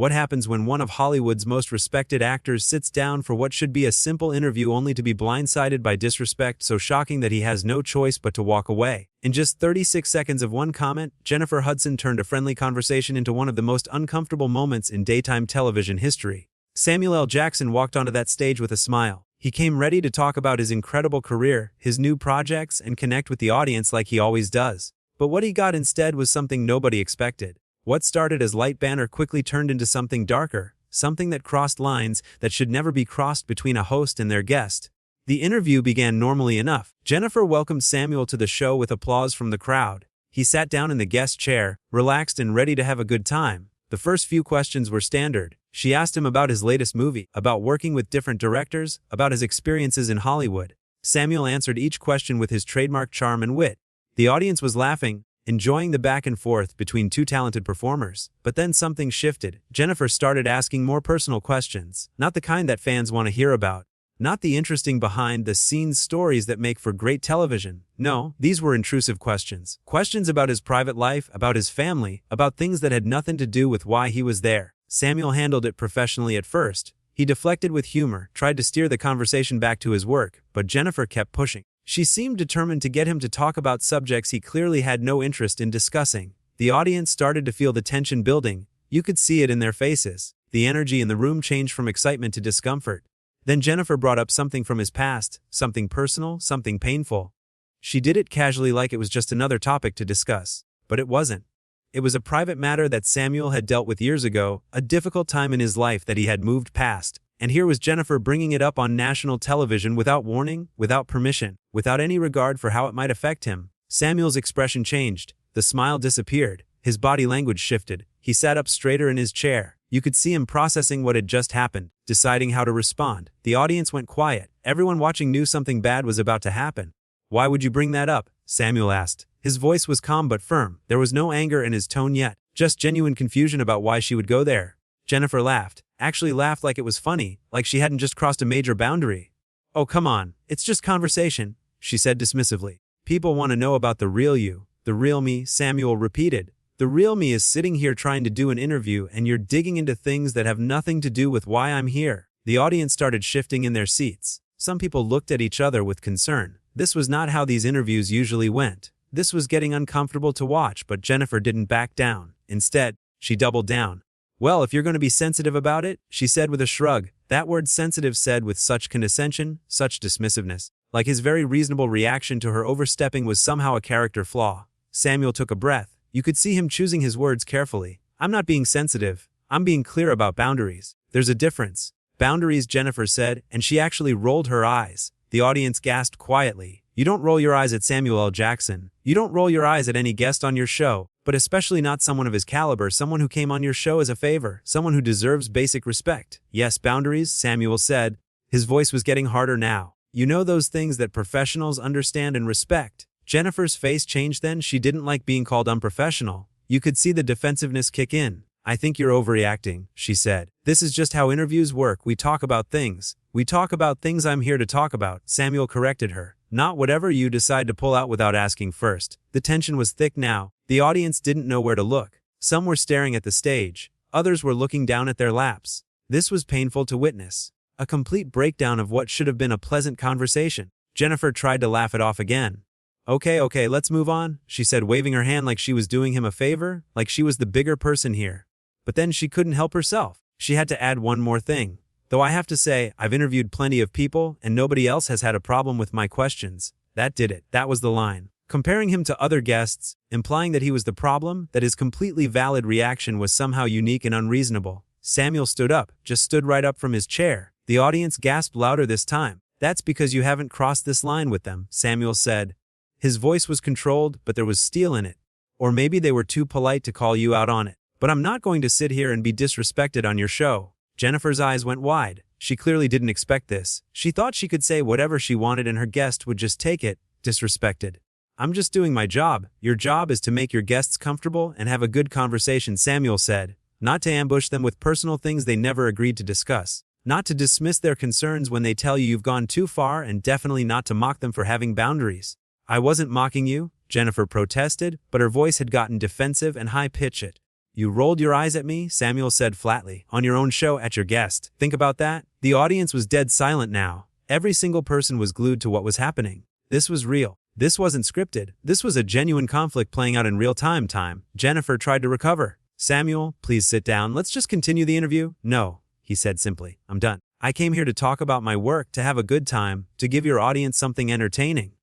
What happens when one of Hollywood's most respected actors sits down for what should be a simple interview only to be blindsided by disrespect so shocking that he has no choice but to walk away? In just 36 seconds of one comment, Jennifer Hudson turned a friendly conversation into one of the most uncomfortable moments in daytime television history. Samuel L. Jackson walked onto that stage with a smile. He came ready to talk about his incredible career, his new projects, and connect with the audience like he always does. But what he got instead was something nobody expected. What started as light banter quickly turned into something darker, something that crossed lines that should never be crossed between a host and their guest. The interview began normally enough. Jennifer welcomed Samuel to the show with applause from the crowd. He sat down in the guest chair, relaxed and ready to have a good time. The first few questions were standard. She asked him about his latest movie, about working with different directors, about his experiences in Hollywood. Samuel answered each question with his trademark charm and wit. The audience was laughing, enjoying the back and forth between two talented performers. But then something shifted. Jennifer started asking more personal questions, not the kind that fans want to hear about. Not the interesting behind-the-scenes stories that make for great television. No, these were intrusive questions. Questions about his private life, about his family, about things that had nothing to do with why he was there. Samuel handled it professionally at first. He deflected with humor, tried to steer the conversation back to his work, but Jennifer kept pushing. She seemed determined to get him to talk about subjects he clearly had no interest in discussing. The audience started to feel the tension building. You could see it in their faces. The energy in the room changed from excitement to discomfort. Then Jennifer brought up something from his past, something personal, something painful. She did it casually like it was just another topic to discuss. But it wasn't. It was a private matter that Samuel had dealt with years ago, a difficult time in his life that he had moved past. And here was Jennifer bringing it up on national television without warning, without permission, without any regard for how it might affect him. Samuel's expression changed. The smile disappeared. His body language shifted. He sat up straighter in his chair. You could see him processing what had just happened, deciding how to respond. The audience went quiet. Everyone watching knew something bad was about to happen. "Why would you bring that up?" Samuel asked. His voice was calm but firm. There was no anger in his tone yet, just genuine confusion about why she would go there. Jennifer laughed. Actually laughed like it was funny, like she hadn't just crossed a major boundary. "Oh, come on, it's just conversation," she said dismissively. "People want to know about the real you." "The real me," Samuel repeated. "The real me is sitting here trying to do an interview and you're digging into things that have nothing to do with why I'm here." The audience started shifting in their seats. Some people looked at each other with concern. This was not how these interviews usually went. This was getting uncomfortable to watch, but Jennifer didn't back down. Instead, she doubled down. "Well, if you're going to be sensitive about it," she said with a shrug. That word sensitive said with such condescension, such dismissiveness, like his very reasonable reaction to her overstepping was somehow a character flaw. Samuel took a breath. You could see him choosing his words carefully. "I'm not being sensitive. I'm being clear about boundaries. There's a difference." "Boundaries," Jennifer said, and she actually rolled her eyes. The audience gasped quietly. You don't roll your eyes at Samuel L. Jackson. You don't roll your eyes at any guest on your show, but especially not someone of his caliber, someone who came on your show as a favor, someone who deserves basic respect. "Yes, boundaries," Samuel said. His voice was getting harder now. "You know, those things that professionals understand and respect." Jennifer's face changed then. She didn't like being called unprofessional. You could see the defensiveness kick in. "I think you're overreacting," she said. "This is just how interviews work. We talk about things. We talk about things I'm here to talk about," Samuel corrected her. "Not whatever you decide to pull out without asking first." The tension was thick now. The audience didn't know where to look. Some were staring at the stage. Others were looking down at their laps. This was painful to witness. A complete breakdown of what should have been a pleasant conversation. Jennifer tried to laugh it off again. Okay, let's move on," she said, waving her hand like she was doing him a favor, like she was the bigger person here. But then she couldn't help herself. She had to add one more thing. "Though I have to say, I've interviewed plenty of people, and nobody else has had a problem with my questions." That did it. That was the line. Comparing him to other guests, implying that he was the problem, that his completely valid reaction was somehow unique and unreasonable. Samuel stood up, just stood right up from his chair. The audience gasped louder this time. "That's because you haven't crossed this line with them," Samuel said. His voice was controlled, but there was steel in it. "Or maybe they were too polite to call you out on it. But I'm not going to sit here and be disrespected on your show." Jennifer's eyes went wide. She clearly didn't expect this. She thought she could say whatever she wanted and her guest would just take it, disrespected. "I'm just doing my job." "Your job is to make your guests comfortable and have a good conversation," Samuel said. "Not to ambush them with personal things they never agreed to discuss. Not to dismiss their concerns when they tell you you've gone too far, and definitely not to mock them for having boundaries." "I wasn't mocking you," Jennifer protested, but her voice had gotten defensive and high-pitched. You rolled your eyes at me, Samuel said flatly. On your own show, at your guest. Think about that? The audience was dead silent now. Every single person was glued to what was happening. This was real. This wasn't scripted. This was a genuine conflict playing out in real time. Jennifer tried to recover. Samuel, please sit down. Let's just continue the interview. No, he said simply. I'm done. I came here to talk about my work, to have a good time, to give your audience something entertaining.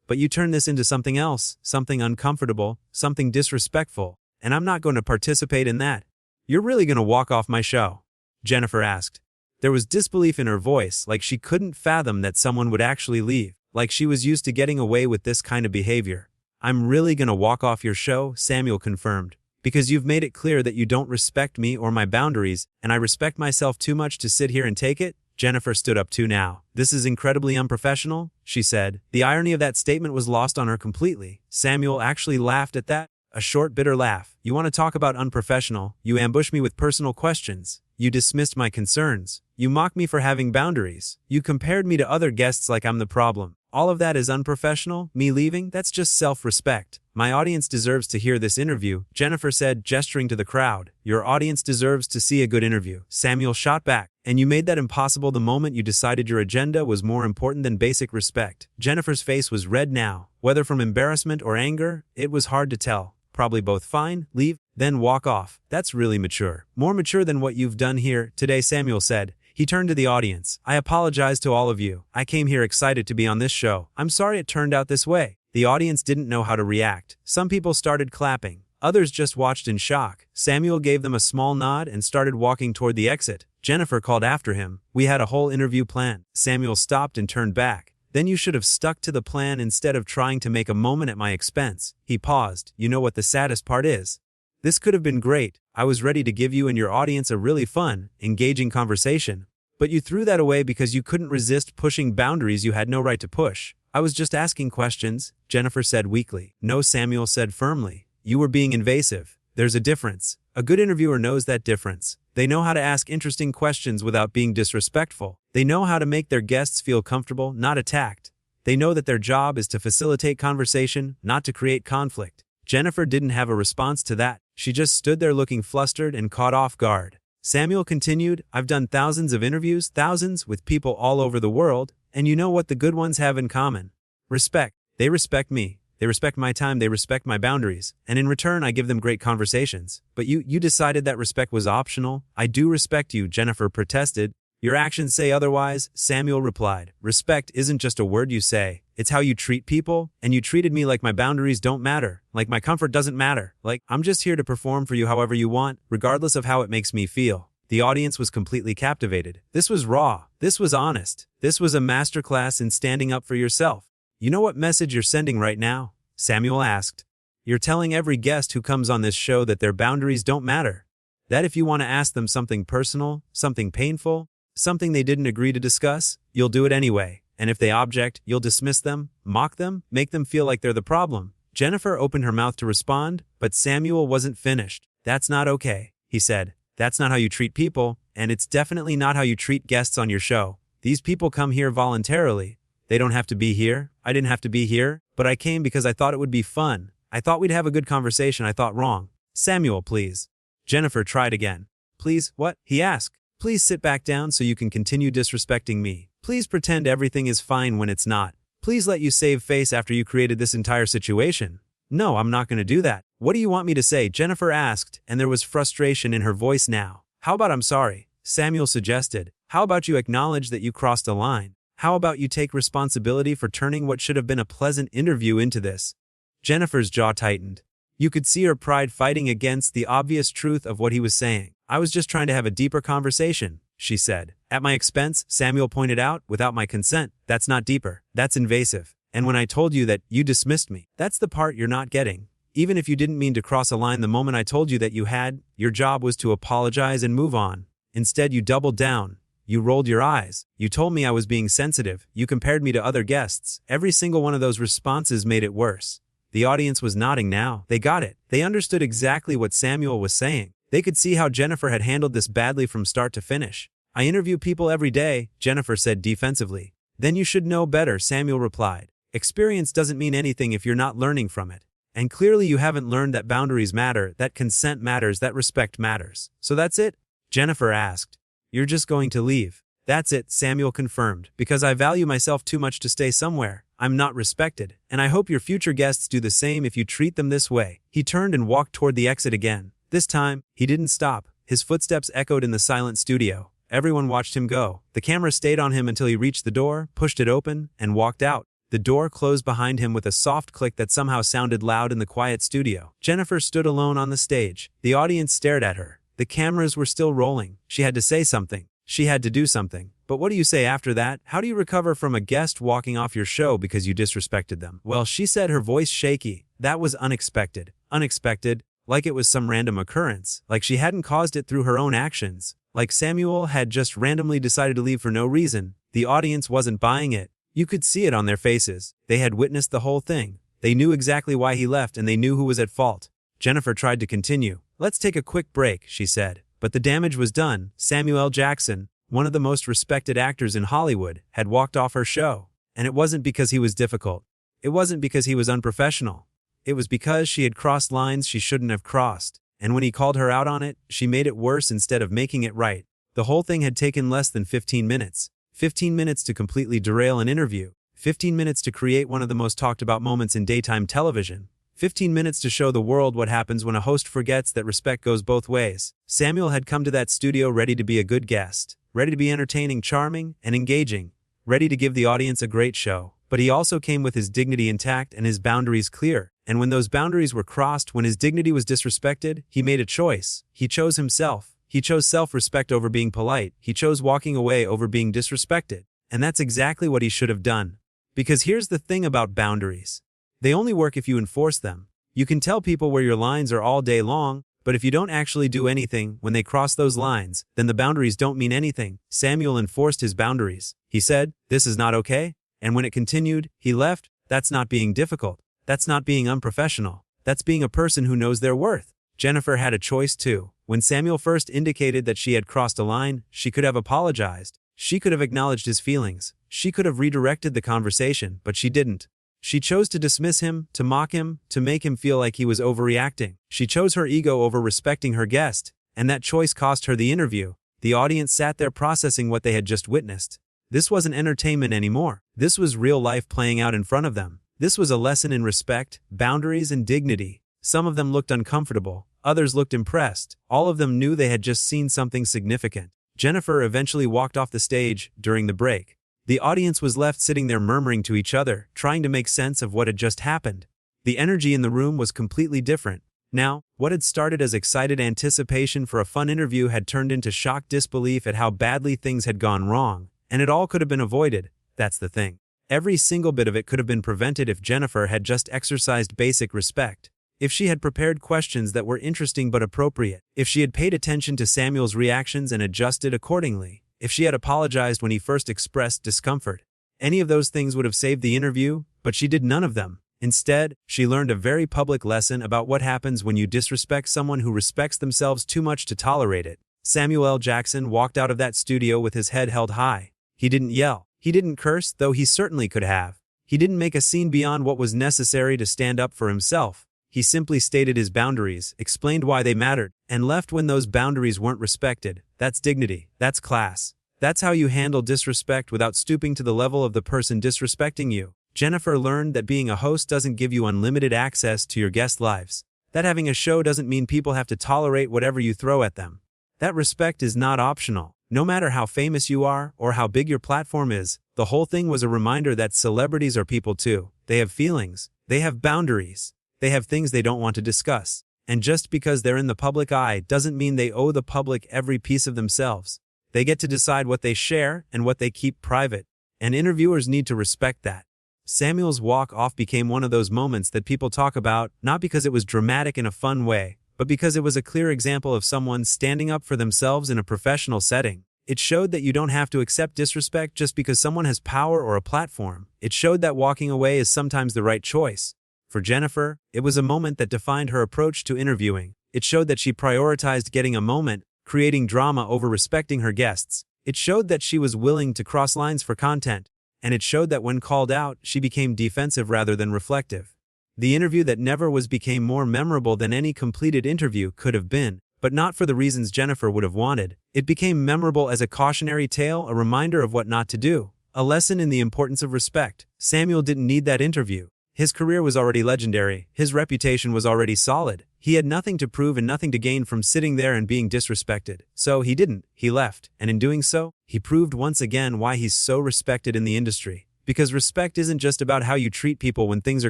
But you turned this into something else, something uncomfortable, something disrespectful, and I'm not going to participate in that. You're really going to walk off my show? Jennifer asked. There was disbelief in her voice, like she couldn't fathom that someone would actually leave, like she was used to getting away with this kind of behavior. I'm really going to walk off your show, Samuel confirmed, because you've made it clear that you don't respect me or my boundaries, and I respect myself too much to sit here and take it. Jennifer stood up too now. This is incredibly unprofessional, she said. The irony of that statement was lost on her completely. Samuel actually laughed at that. A short, bitter laugh. You want to talk about unprofessional? You ambush me with personal questions. You dismissed my concerns. You mock me for having boundaries. You compared me to other guests like I'm the problem. All of that is unprofessional. Me leaving? That's just self-respect. My audience deserves to hear this interview, Jennifer said, gesturing to the crowd. Your audience deserves to see a good interview. Samuel shot back. And you made that impossible the moment you decided your agenda was more important than basic respect. Jennifer's face was red now. Whether from embarrassment or anger, it was hard to tell. Probably both. Fine, leave, then walk off. That's really mature. More mature than what you've done here today, Samuel said. He turned to the audience. I apologize to all of you. I came here excited to be on this show. I'm sorry it turned out this way. The audience didn't know how to react. Some people started clapping. Others just watched in shock. Samuel gave them a small nod and started walking toward the exit. Jennifer called after him. We had a whole interview plan. Samuel stopped and turned back. Then you should have stuck to the plan instead of trying to make a moment at my expense. He paused. You know what the saddest part is? This could have been great. I was ready to give you and your audience a really fun, engaging conversation. But you threw that away because you couldn't resist pushing boundaries you had no right to push. I was just asking questions, Jennifer said weakly. No, Samuel said firmly. You were being invasive. There's a difference. A good interviewer knows that difference. They know how to ask interesting questions without being disrespectful. They know how to make their guests feel comfortable, not attacked. They know that their job is to facilitate conversation, not to create conflict. Jennifer didn't have a response to that. She just stood there looking flustered and caught off guard. Samuel continued, I've done thousands of interviews, thousands, with people all over the world, and you know what the good ones have in common? Respect. They respect me. They respect my time, they respect my boundaries, and in return I give them great conversations. But you decided that respect was optional. I do respect you, Jennifer protested. Your actions say otherwise, Samuel replied. Respect isn't just a word you say, it's how you treat people, and you treated me like my boundaries don't matter, like my comfort doesn't matter, like I'm just here to perform for you however you want, regardless of how it makes me feel. The audience was completely captivated. This was raw. This was honest. This was a masterclass in standing up for yourself. You know what message you're sending right now? Samuel asked. You're telling every guest who comes on this show that their boundaries don't matter. That if you want to ask them something personal, something painful, something they didn't agree to discuss, you'll do it anyway. And if they object, you'll dismiss them, mock them, make them feel like they're the problem. Jennifer opened her mouth to respond, but Samuel wasn't finished. That's not okay, he said. That's not how you treat people, and it's definitely not how you treat guests on your show. These people come here voluntarily. They don't have to be here. I didn't have to be here, but I came because I thought it would be fun. I thought we'd have a good conversation. I thought wrong. Samuel, please. Jennifer tried again. Please, what? He asked. Please sit back down so you can continue disrespecting me. Please pretend everything is fine when it's not. Please let you save face after you created this entire situation. No, I'm not going to do that. What do you want me to say? Jennifer asked, and there was frustration in her voice now. How about I'm sorry? Samuel suggested. How about you acknowledge that you crossed a line? How about you take responsibility for turning what should have been a pleasant interview into this? Jennifer's jaw tightened. You could see her pride fighting against the obvious truth of what he was saying. I was just trying to have a deeper conversation, she said. At my expense, Samuel pointed out, without my consent. That's not deeper. That's invasive. And when I told you that, you dismissed me. That's the part you're not getting. Even if you didn't mean to cross a line the moment I told you that you had, your job was to apologize and move on. Instead, you doubled down. You rolled your eyes. You told me I was being sensitive. You compared me to other guests. Every single one of those responses made it worse. The audience was nodding now. They got it. They understood exactly what Samuel was saying. They could see how Jennifer had handled this badly from start to finish. I interview people every day, Jennifer said defensively. Then you should know better, Samuel replied. Experience doesn't mean anything if you're not learning from it. And clearly you haven't learned that boundaries matter, that consent matters, that respect matters. So that's it? Jennifer asked. You're just going to leave? That's it, Samuel confirmed, because I value myself too much to stay somewhere I'm not respected, and I hope your future guests do the same if you treat them this way. He turned and walked toward the exit again. This time, he didn't stop. His footsteps echoed in the silent studio. Everyone watched him go. The camera stayed on him until he reached the door, pushed it open, and walked out. The door closed behind him with a soft click that somehow sounded loud in the quiet studio. Jennifer stood alone on the stage. The audience stared at her. The cameras were still rolling. She had to say something. She had to do something. But what do you say after that? How do you recover from a guest walking off your show because you disrespected them? Well, she said, her voice shaky. That was unexpected. Unexpected, like it was some random occurrence. Like she hadn't caused it through her own actions. Like Samuel had just randomly decided to leave for no reason. The audience wasn't buying it. You could see it on their faces. They had witnessed the whole thing. They knew exactly why he left and they knew who was at fault. Jennifer tried to continue. Let's take a quick break, she said. But the damage was done. Samuel L. Jackson, one of the most respected actors in Hollywood, had walked off her show. And it wasn't because he was difficult. It wasn't because he was unprofessional. It was because she had crossed lines she shouldn't have crossed. And when he called her out on it, she made it worse instead of making it right. The whole thing had taken less than 15 minutes. 15 minutes to completely derail an interview. 15 minutes to create one of the most talked about moments in daytime television. 15 minutes to show the world what happens when a host forgets that respect goes both ways. Samuel had come to that studio ready to be a good guest, ready to be entertaining, charming, and engaging, ready to give the audience a great show. But he also came with his dignity intact and his boundaries clear. And when those boundaries were crossed, when his dignity was disrespected, he made a choice. He chose himself. He chose self-respect over being polite. He chose walking away over being disrespected. And that's exactly what he should have done. Because here's the thing about boundaries. They only work if you enforce them. You can tell people where your lines are all day long, but if you don't actually do anything when they cross those lines, then the boundaries don't mean anything. Samuel enforced his boundaries. He said, "This is not okay." And when it continued, he left. That's not being difficult. That's not being unprofessional. That's being a person who knows their worth. Jennifer had a choice too. When Samuel first indicated that she had crossed a line, she could have apologized. She could have acknowledged his feelings. She could have redirected the conversation, but she didn't. She chose to dismiss him, to mock him, to make him feel like he was overreacting. She chose her ego over respecting her guest, and that choice cost her the interview. The audience sat there processing what they had just witnessed. This wasn't entertainment anymore. This was real life playing out in front of them. This was a lesson in respect, boundaries, and dignity. Some of them looked uncomfortable. Others looked impressed. All of them knew they had just seen something significant. Jennifer eventually walked off the stage during the break. The audience was left sitting there murmuring to each other, trying to make sense of what had just happened. The energy in the room was completely different. Now, what had started as excited anticipation for a fun interview had turned into shocked disbelief at how badly things had gone wrong, and it all could have been avoided. That's the thing. Every single bit of it could have been prevented if Jennifer had just exercised basic respect. If she had prepared questions that were interesting but appropriate. If she had paid attention to Samuel's reactions and adjusted accordingly. If she had apologized when he first expressed discomfort. Any of those things would have saved the interview, but she did none of them. Instead, she learned a very public lesson about what happens when you disrespect someone who respects themselves too much to tolerate it. Samuel L. Jackson walked out of that studio with his head held high. He didn't yell. He didn't curse, though he certainly could have. He didn't make a scene beyond what was necessary to stand up for himself. He simply stated his boundaries, explained why they mattered, and left when those boundaries weren't respected. That's dignity. That's class. That's how you handle disrespect without stooping to the level of the person disrespecting you. Jennifer learned that being a host doesn't give you unlimited access to your guests' lives. That having a show doesn't mean people have to tolerate whatever you throw at them. That respect is not optional. No matter how famous you are or how big your platform is, the whole thing was a reminder that celebrities are people too. They have feelings. They have boundaries. They have things they don't want to discuss. And just because they're in the public eye doesn't mean they owe the public every piece of themselves. They get to decide what they share and what they keep private. And interviewers need to respect that. Samuel's walk off became one of those moments that people talk about, not because it was dramatic in a fun way, but because it was a clear example of someone standing up for themselves in a professional setting. It showed that you don't have to accept disrespect just because someone has power or a platform. It showed that walking away is sometimes the right choice. For Jennifer, it was a moment that defined her approach to interviewing. It showed that she prioritized getting a moment, creating drama over respecting her guests. It showed that she was willing to cross lines for content. And it showed that when called out, she became defensive rather than reflective. The interview that never was became more memorable than any completed interview could have been, but not for the reasons Jennifer would have wanted. It became memorable as a cautionary tale, a reminder of what not to do, a lesson in the importance of respect. Samuel didn't need that interview. His career was already legendary, his reputation was already solid. He had nothing to prove and nothing to gain from sitting there and being disrespected. So he didn't, he left, and in doing so, he proved once again why he's so respected in the industry. Because respect isn't just about how you treat people when things are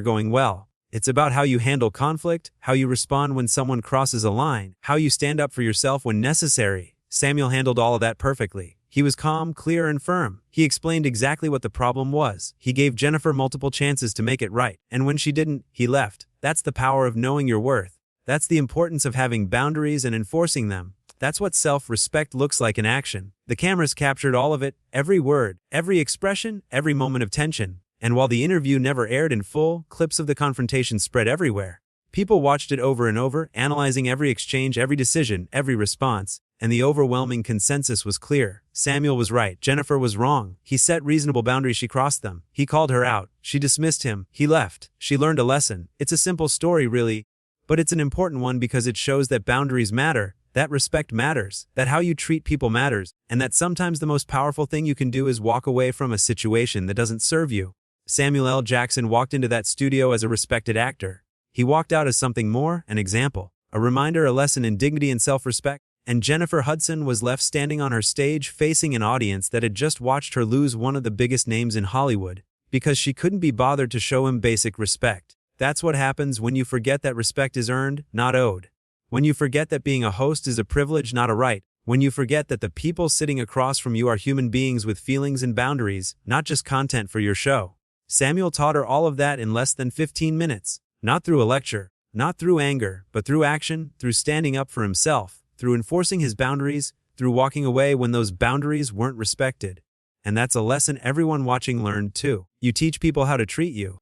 going well. It's about how you handle conflict, how you respond when someone crosses a line, how you stand up for yourself when necessary. Samuel handled all of that perfectly. He was calm, clear, and firm. He explained exactly what the problem was. He gave Jennifer multiple chances to make it right, and when she didn't, he left. That's the power of knowing your worth. That's the importance of having boundaries and enforcing them. That's what self-respect looks like in action. The cameras captured all of it, every word, every expression, every moment of tension. And while the interview never aired in full, clips of the confrontation spread everywhere. People watched it over and over, analyzing every exchange, every decision, every response, and the overwhelming consensus was clear. Samuel was right, Jennifer was wrong. He set reasonable boundaries, she crossed them. He called her out, she dismissed him, he left. She learned a lesson. It's a simple story, really, but it's an important one because it shows that boundaries matter, that respect matters, that how you treat people matters, and that sometimes the most powerful thing you can do is walk away from a situation that doesn't serve you. Samuel L. Jackson walked into that studio as a respected actor. He walked out as something more, an example, a reminder, a lesson in dignity and self-respect. And Jennifer Hudson was left standing on her stage facing an audience that had just watched her lose one of the biggest names in Hollywood because she couldn't be bothered to show him basic respect. That's what happens when you forget that respect is earned, not owed. When you forget that being a host is a privilege, not a right. When you forget that the people sitting across from you are human beings with feelings and boundaries, not just content for your show. Samuel taught her all of that in less than 15 minutes. Not through a lecture, not through anger, but through action, through standing up for himself, through enforcing his boundaries, through walking away when those boundaries weren't respected. And that's a lesson everyone watching learned too. You teach people how to treat you,